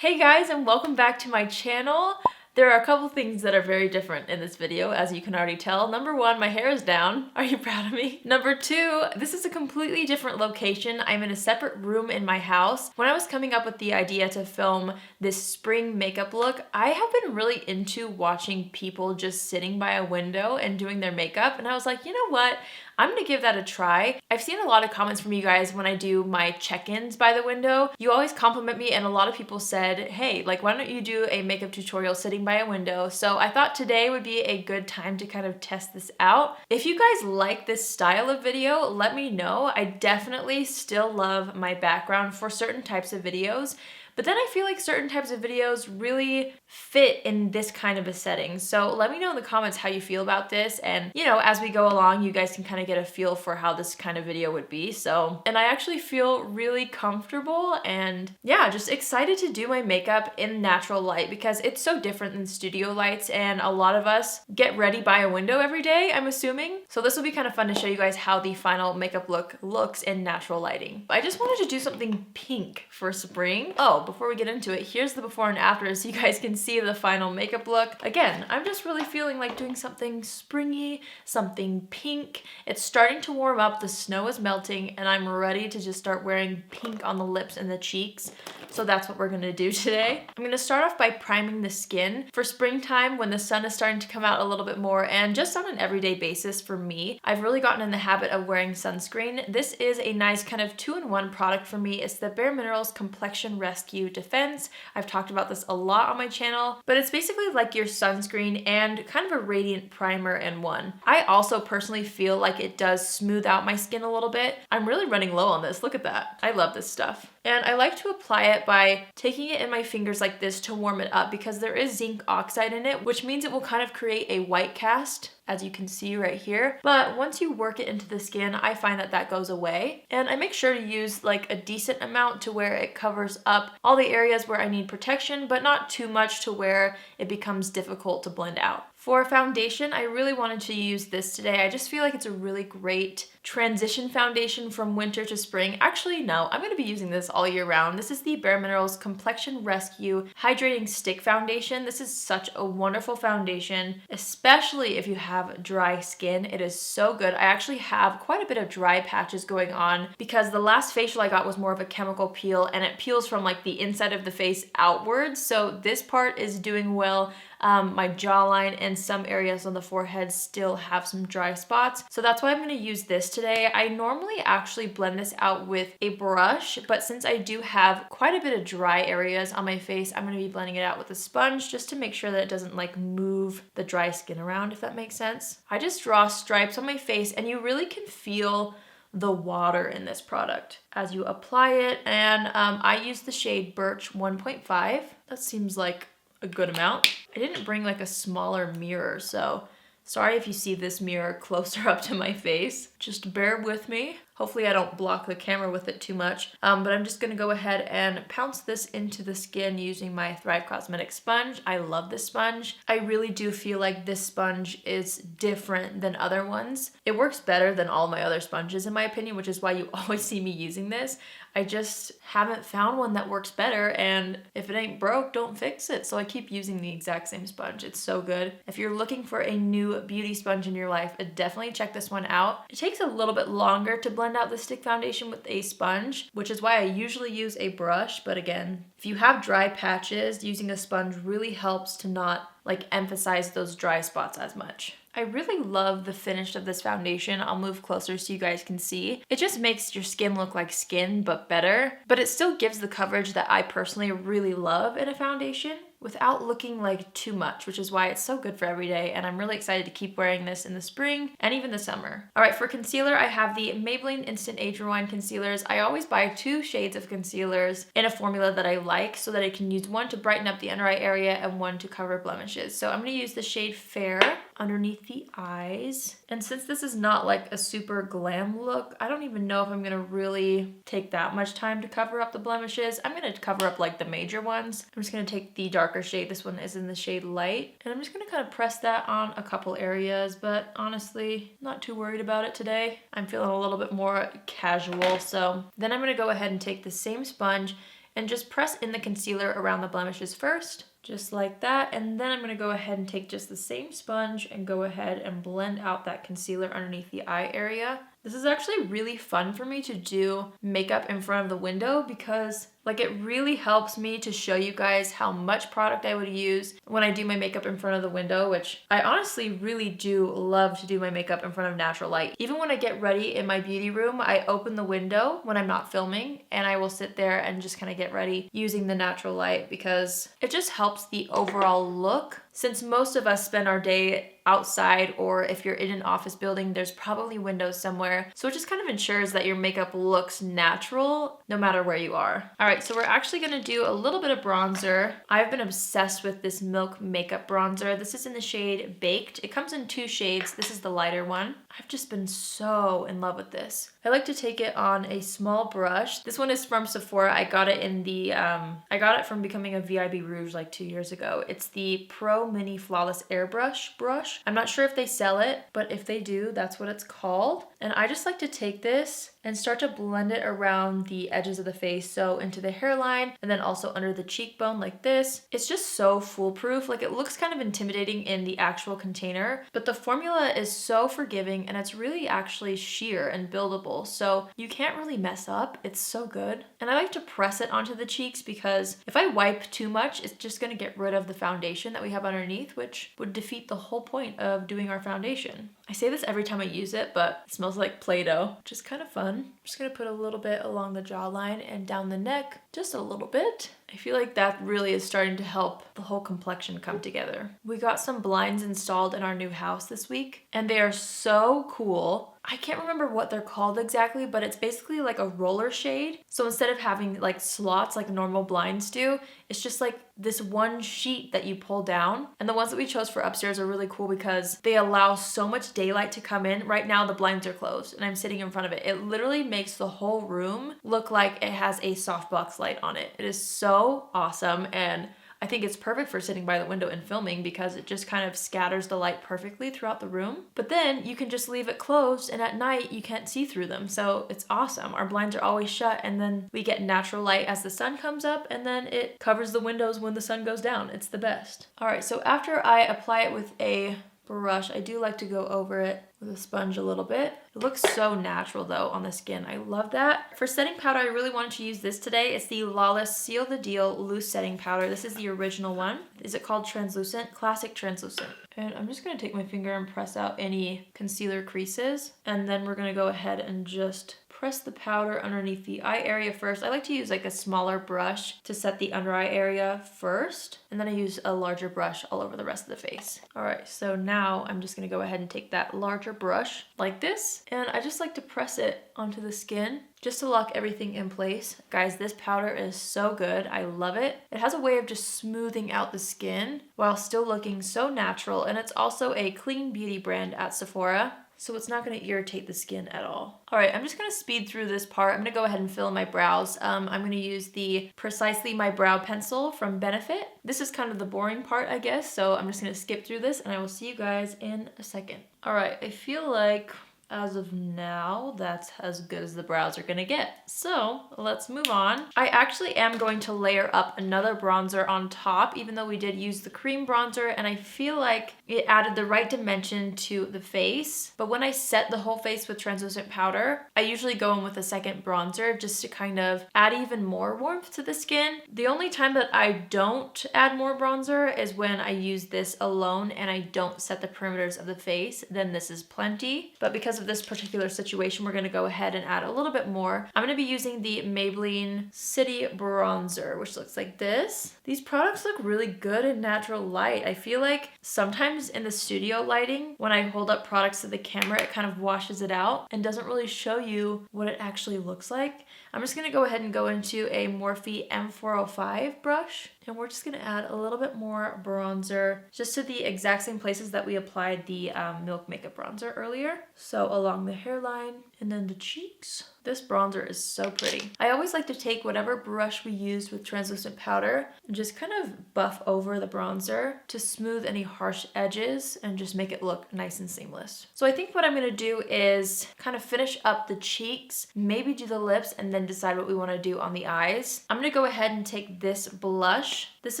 Hey guys, and welcome back to my channel. There are a couple things that are very different in this video, as you can already tell. Number one, my hair is down. Are you proud of me? Number two, this is a completely different location. I'm in a separate room in my house. When I was coming up with the idea to film this spring makeup look, I have been really into watching people just sitting by a window and doing their makeup, and I was like, you know what? I'm gonna give that a try. I've seen a lot of comments from you guys when I do my check-ins by the window. You always compliment me, and a lot of people said, hey, like, why don't you do a makeup tutorial sitting by a window? So I thought today would be a good time to kind of test this out. If you guys like this style of video, let me know. I definitely still love my background for certain types of videos. But then I feel like certain types of videos really fit in this kind of a setting. So let me know in the comments how you feel about this. And, you know, as we go along, you guys can kind of get a feel for how this kind of video would be. And I actually feel really comfortable and yeah, just excited to do my makeup in natural light because it's so different than studio lights. And a lot of us get ready by a window every day, I'm assuming. So this will be kind of fun to show you guys how the final makeup look looks in natural lighting. I just wanted to do something pink for spring. Oh, before we get into it, here's the before and after so you guys can see the final makeup look. Again, I'm just really feeling like doing something springy, something pink. It's starting to warm up, the snow is melting, and I'm ready to just start wearing pink on the lips and the cheeks. So that's what we're gonna do today. I'm gonna start off by priming the skin. For springtime, when the sun is starting to come out a little bit more, and just on an everyday basis for me, I've really gotten in the habit of wearing sunscreen. This is a nice kind of 2-in-1 product for me. It's the Bare Minerals Complexion Rescue Defense. I've talked about this a lot on my channel, but it's basically like your sunscreen and kind of a radiant primer in one. I also personally feel like it does smooth out my skin a little bit. I'm really running low on this. Look at that. I love this stuff. And I like to apply it by taking it in my fingers like this to warm it up because there is zinc oxide in it, which means it will kind of create a white cast, as you can see right here. But once you work it into the skin, I find that that goes away. And I make sure to use like a decent amount to where it covers up all the areas where I need protection, but not too much to where it becomes difficult to blend out. For foundation, I really wanted to use this today. I just feel like it's a really great transition foundation from winter to spring. Actually, no, I'm gonna be using this all year round. This is the Bare Minerals Complexion Rescue Hydrating Stick Foundation. This is such a wonderful foundation, especially if you have dry skin. It is so good. I actually have quite a bit of dry patches going on because the last facial I got was more of a chemical peel and it peels from like the inside of the face outwards. So this part is doing well. My jawline and some areas on the forehead still have some dry spots. So that's why I'm going to use this today. I normally actually blend this out with a brush, but since I do have quite a bit of dry areas on my face, I'm going to be blending it out with a sponge just to make sure that it doesn't like move the dry skin around, if that makes sense. I just draw stripes on my face and you really can feel the water in this product as you apply it. And I use the shade Birch 1.5. That seems like a good amount. I didn't bring like a smaller mirror, so sorry if you see this mirror closer up to my face. Just bear with me. Hopefully I don't block the camera with it too much, but I'm just gonna go ahead and pounce this into the skin using my Thrive Cosmetics sponge. I love this sponge. I really do feel like this sponge is different than other ones. It works better than all my other sponges in my opinion, which is why you always see me using this. I just haven't found one that works better, and if it ain't broke, don't fix it. So I keep using the exact same sponge. It's so good. If you're looking for a new beauty sponge in your life, definitely check this one out. It takes a little bit longer to blend out the stick foundation with a sponge, which is why I usually use a brush. But again, if you have dry patches, using a sponge really helps to not like emphasize those dry spots as much. I really love the finish of this foundation. I'll move closer so you guys can see. It just makes your skin look like skin, but better. But it still gives the coverage that I personally really love in a foundation without looking like too much, which is why it's so good for every day. And I'm really excited to keep wearing this in the spring and even the summer. All right, for concealer, I have the Maybelline Instant Age Rewind concealers. I always buy 2 shades of concealers in a formula that I like so that I can use one to brighten up the under eye area and one to cover blemishes. So I'm gonna use the shade Fair underneath the eyes. And since this is not like a super glam look, I don't even know if I'm gonna really take that much time to cover up the blemishes. I'm gonna cover up like the major ones. I'm just gonna take the darker shade. This one is in the shade Light. And I'm just gonna kind of press that on a couple areas, but honestly, not too worried about it today. I'm feeling a little bit more casual. So then I'm gonna go ahead and take the same sponge and just press in the concealer around the blemishes first. Just like that, and then I'm going to go ahead and take just the same sponge and go ahead and blend out that concealer underneath the eye area. This is actually really fun for me to do makeup in front of the window because like it really helps me to show you guys how much product I would use when I do my makeup in front of the window, which I honestly really do love to do my makeup in front of natural light. Even when I get ready in my beauty room, I open the window when I'm not filming and I will sit there and just kind of get ready using the natural light because it just helps the overall look. Since most of us spend our day outside, or if you're in an office building, there's probably windows somewhere. So it just kind of ensures that your makeup looks natural no matter where you are. All right, so we're actually gonna do a little bit of bronzer. I've been obsessed with this Milk makeup bronzer. This is in the shade Baked. It comes in 2 shades. This is the lighter one. I've just been so in love with this. I like to take it on a small brush. This one is from Sephora. I got it in the, I got it from becoming a VIB Rouge like 2 years ago. It's the Pro Mini Flawless Airbrush brush. I'm not sure if they sell it, but if they do, that's what it's called. And I just like to take this and start to blend it around the edges of the face, so into the hairline and then also under the cheekbone like this. It's just so foolproof. Like it looks kind of intimidating in the actual container, but the formula is so forgiving and it's really actually sheer and buildable, so you can't really mess up. It's so good. And I like to press it onto the cheeks because if I wipe too much, it's just gonna get rid of the foundation that we have underneath, which would defeat the whole point of doing our foundation. I say this every time I use it, but it smells like Play-Doh, which is kind of fun. I'm just gonna put a little bit along the jawline and down the neck, just a little bit. I feel like that really is starting to help the whole complexion come together. We got some blinds installed in our new house this week, and they are so cool. I can't remember what they're called exactly, but it's basically like a roller shade. So instead of having like slots like normal blinds do, it's just like this one sheet that you pull down. And the ones that we chose for upstairs are really cool because they allow so much daylight to come in. Right now the blinds are closed and I'm sitting in front of it. It literally makes the whole room look like it has a softbox light on it. It is so awesome, and I think it's perfect for sitting by the window and filming because it just kind of scatters the light perfectly throughout the room. But then you can just leave it closed and at night you can't see through them. So it's awesome. Our blinds are always shut and then we get natural light as the sun comes up and then it covers the windows when the sun goes down. It's the best. All right, so after I apply it with a brush, I do like to go over it with a sponge a little bit. It looks so natural though on the skin. I love that. For setting powder, I really wanted to use this today. It's the Lawless Seal the Deal Loose Setting Powder. This is the original one. Is it called Translucent? Classic Translucent. And I'm just gonna take my finger and press out any concealer creases. And then we're gonna go ahead and just press the powder underneath the eye area first. I like to use like a smaller brush to set the under eye area first, and then I use a larger brush all over the rest of the face. All right, so now I'm just gonna go ahead and take that larger brush like this, and I just like to press it onto the skin just to lock everything in place. Guys, this powder is so good. I love it. It has a way of just smoothing out the skin while still looking so natural, and it's also a clean beauty brand at Sephora, so it's not gonna irritate the skin at all. All right, I'm just gonna speed through this part. I'm gonna go ahead and fill in my brows. I'm gonna use the Precisely My Brow Pencil from Benefit. This is kind of the boring part, I guess, so I'm just gonna skip through this and I will see you guys in a second. All right, I feel like as of now, that's as good as the brows are gonna get. So let's move on. I actually am going to layer up another bronzer on top, even though we did use the cream bronzer, and I feel like it added the right dimension to the face. But when I set the whole face with translucent powder, I usually go in with a second bronzer just to kind of add even more warmth to the skin. The only time that I don't add more bronzer is when I use this alone and I don't set the perimeters of the face. Then this is plenty. But because of this particular situation, we're gonna go ahead and add a little bit more. I'm gonna be using the Maybelline City Bronzer, which looks like this. These products look really good in natural light. I feel like sometimes in the studio lighting, when I hold up products to the camera, it kind of washes it out and doesn't really show you what it actually looks like. I'm just gonna go ahead and go into a Morphe M405 brush, and we're just gonna add a little bit more bronzer just to the exact same places that we applied the Milk Makeup Bronzer earlier. So along the hairline and then the cheeks. This bronzer is so pretty. I always like to take whatever brush we used with translucent powder and just kind of buff over the bronzer to smooth any harsh edges and just make it look nice and seamless. So I think what I'm gonna do is kind of finish up the cheeks, maybe do the lips, and then then decide what we want to do on the eyes. I'm going to go ahead and take this blush. This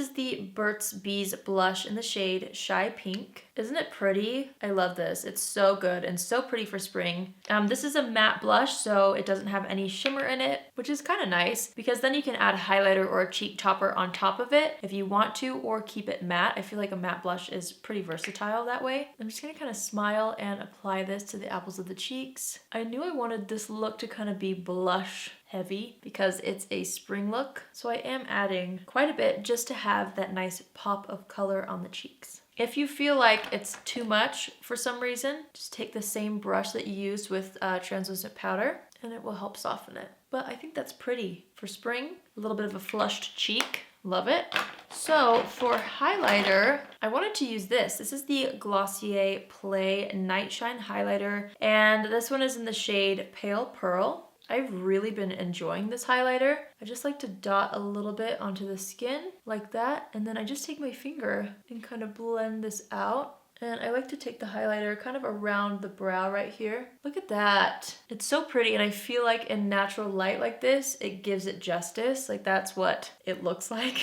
is the Burt's Bees blush in the shade Shy Pink. Isn't it pretty? I love this. It's so good and so pretty for spring. This is a matte blush, so it doesn't have any shimmer in it, which is kind of nice because then you can add highlighter or a cheek topper on top of it if you want to, or keep it matte. I feel like a matte blush is pretty versatile that way. I'm just gonna kind of smile and apply this to the apples of the cheeks. I knew I wanted this look to kind of be blush heavy because it's a spring look, so I am adding quite a bit just to have that nice pop of color on the cheeks. If you feel like it's too much for some reason, just take the same brush that you used with translucent powder and it will help soften it. But I think that's pretty for spring. A little bit of a flushed cheek. Love it. So for highlighter, I wanted to use this. This is the Glossier Play Night Shine Highlighter, and this one is in the shade Pale Pearl. I've really been enjoying this highlighter. I just like to dot a little bit onto the skin like that, and then I just take my finger and kind of blend this out. And I like to take the highlighter kind of around the brow right here. Look at that. It's so pretty, and I feel like in natural light like this, it gives it justice. Like that's what it looks like.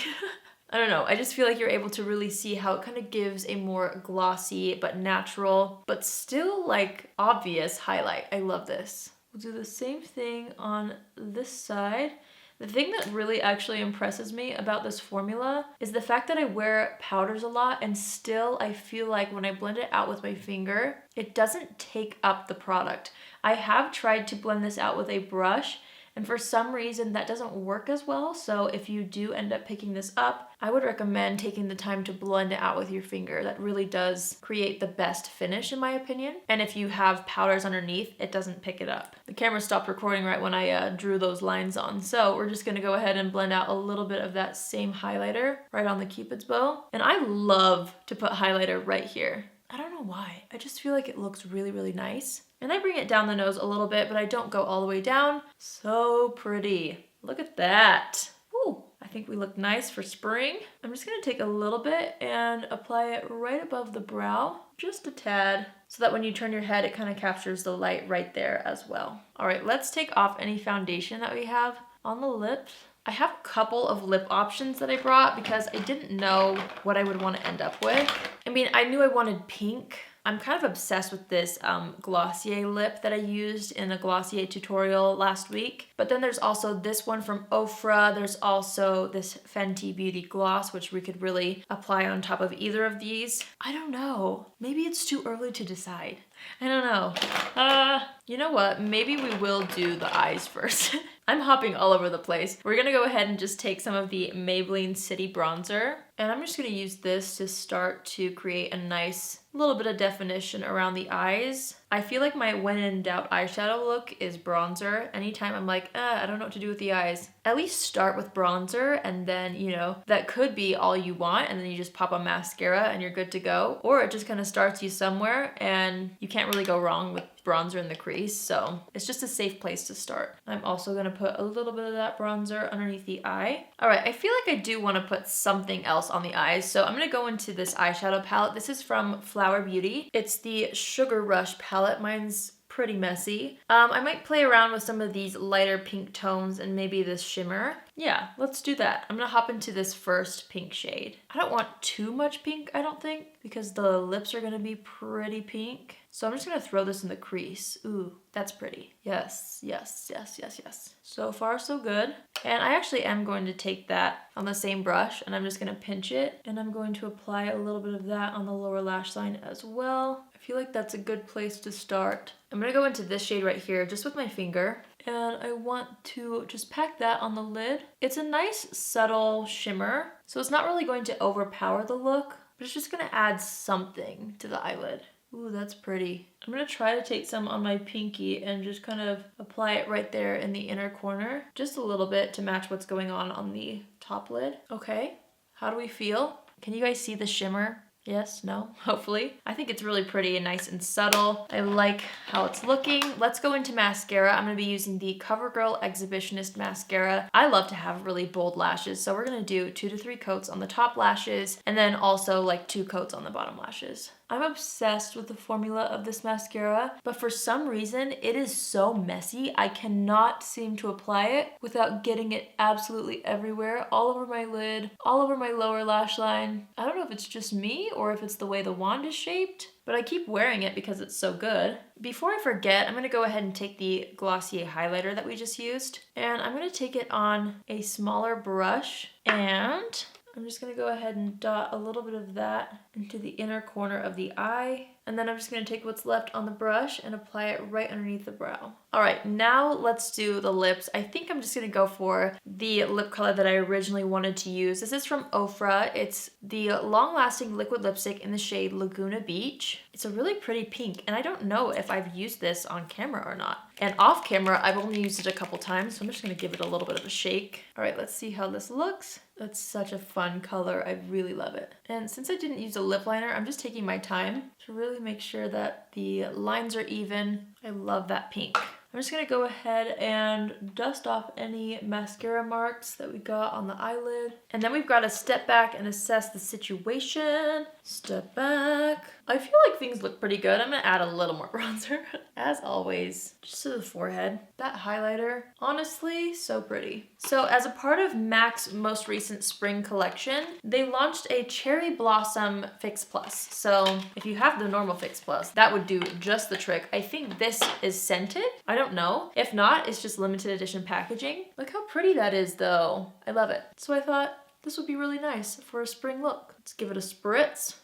I don't know, I just feel like you're able to really see how it kind of gives a more glossy but natural, but still like obvious highlight. I love this. We'll do the same thing on this side. The thing that really actually impresses me about this formula is the fact that I wear powders a lot and still I feel like when I blend it out with my finger, it doesn't take up the product. I have tried to blend this out with a brush, and for some reason that doesn't work as well. So if you do end up picking this up, I would recommend taking the time to blend it out with your finger. That really does create the best finish in my opinion. And if you have powders underneath, it doesn't pick it up. The camera stopped recording right when I drew those lines on. So we're just gonna go ahead and blend out a little bit of that same highlighter right on the Cupid's bow. And I love to put highlighter right here. I don't know why. I just feel like it looks really, really nice. And I bring it down the nose a little bit, but I don't go all the way down. So pretty. Look at that. Ooh, I think we look nice for spring. I'm just gonna take a little bit and apply it right above the brow, just a tad, so that when you turn your head, it kind of captures the light right there as well. All right, let's take off any foundation that we have on the lips. I have a couple of lip options that I brought because I didn't know what I would want to end up with. I mean, I knew I wanted pink. I'm kind of obsessed with this Glossier lip that I used in a Glossier tutorial last week. But then there's also this one from Ofra. There's also this Fenty Beauty gloss, which we could really apply on top of either of these. I don't know. Maybe it's too early to decide. I don't know. You know what? Maybe we will do the eyes first. I'm hopping all over the place. We're gonna go ahead and just take some of the Maybelline City Bronzer, and I'm just gonna use this to start to create a nice little bit of definition around the eyes. I feel like my when in doubt eyeshadow look is bronzer. Anytime I'm like, I don't know what to do with the eyes, at least start with bronzer, and then, you know, that could be all you want, and then you just pop on mascara and you're good to go. Or it just kind of starts you somewhere and you can't really go wrong with bronzer in the crease, so it's just a safe place to start. I'm also gonna put a little bit of that bronzer underneath the eye. All right, I feel like I do wanna put something else on the eyes, so I'm gonna go into this eyeshadow palette. This is from Flower Beauty. It's the Sugar Rush palette. Mine's pretty messy. I might play around with some of these lighter pink tones and maybe this shimmer. Yeah, let's do that. I'm gonna hop into this first pink shade. I don't want too much pink, I don't think, because the lips are gonna be pretty pink. So I'm just gonna throw this in the crease. Ooh, that's pretty. Yes, yes, yes, yes, yes. So far, so good. And I actually am going to take that on the same brush and I'm just gonna pinch it, and I'm going to apply a little bit of that on the lower lash line as well. I feel like that's a good place to start. I'm gonna go into this shade right here just with my finger, and I want to just pack that on the lid. It's a nice subtle shimmer, so it's not really going to overpower the look, but it's just gonna add something to the eyelid. Ooh, that's pretty. I'm gonna try to take some on my pinky and just kind of apply it right there in the inner corner, just a little bit to match what's going on the top lid. Okay, how do we feel? Can you guys see the shimmer? Yes, no, hopefully. I think it's really pretty and nice and subtle. I like how it's looking. Let's go into mascara. I'm gonna be using the CoverGirl Exhibitionist Mascara. I love to have really bold lashes, so we're gonna do 2 to 3 coats on the top lashes, and then also like 2 coats on the bottom lashes. I'm obsessed with the formula of this mascara, but for some reason it is so messy. I cannot seem to apply it without getting it absolutely everywhere, all over my lid, all over my lower lash line. I don't know if it's just me or if it's the way the wand is shaped, but I keep wearing it because it's so good. Before I forget, I'm gonna go ahead and take the Glossier highlighter that we just used, and I'm gonna take it on a smaller brush, and I'm just gonna go ahead and dot a little bit of that into the inner corner of the eye. And then I'm just gonna take what's left on the brush and apply it right underneath the brow. All right, now let's do the lips. I think I'm just gonna go for the lip color that I originally wanted to use. This is from Ofra. It's the long-lasting liquid lipstick in the shade Laguna Beach. It's a really pretty pink, and I don't know if I've used this on camera or not. And off camera, I've only used it a couple times, so I'm just gonna give it a little bit of a shake. All right, let's see how this looks. That's such a fun color. I really love it. And since I didn't use a lip liner, I'm just taking my time to really make sure that the lines are even. I love that pink. I'm just gonna go ahead and dust off any mascara marks that we got on the eyelid. And then we've got to step back and assess the situation. Step back. I feel like things look pretty good. I'm gonna add a little more bronzer, as always, just to the forehead. That highlighter, honestly, so pretty. So as a part of MAC's most recent spring collection, they launched a Cherry Blossom Fix Plus. So if you have the normal Fix Plus, that would do just the trick. I think this is scented. I don't know. If not, it's just limited edition packaging. Look how pretty that is though. I love it. So I thought this would be really nice for a spring look. Let's give it a spritz.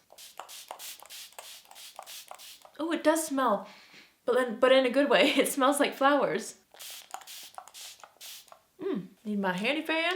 Oh, it does smell, but in a good way. It smells like flowers. Need my handy fan.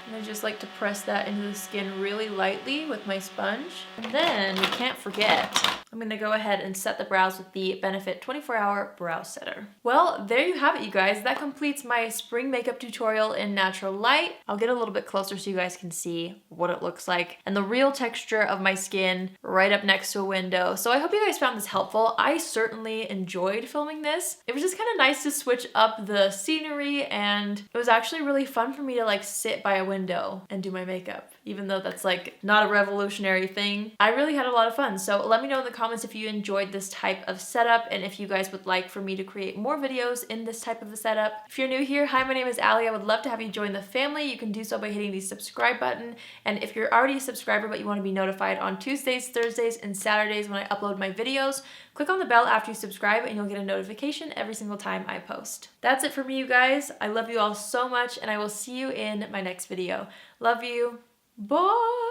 And I just like to press that into the skin really lightly with my sponge. And then we can't forget, I'm gonna go ahead and set the brows with the Benefit 24-Hour Brow Setter. Well, there you have it, you guys. That completes my spring makeup tutorial in natural light. I'll get a little bit closer so you guys can see what it looks like and the real texture of my skin right up next to a window. So I hope you guys found this helpful. I certainly enjoyed filming this. It was just kind of nice to switch up the scenery, and it was actually really fun for me to like sit by a window and do my makeup, even though that's like not a revolutionary thing. I really had a lot of fun. So let me know in the comments if you enjoyed this type of setup and if you guys would like for me to create more videos in this type of a setup. If you're new here, hi, my name is Allie. I would love to have you join the family. You can do so by hitting the subscribe button. And if you're already a subscriber but you want to be notified on Tuesdays, Thursdays, and Saturdays when I upload my videos, click on the bell after you subscribe and you'll get a notification every single time I post. That's it for me, you guys. I love you all so much, and I will see you in my next video. Love you. Bye.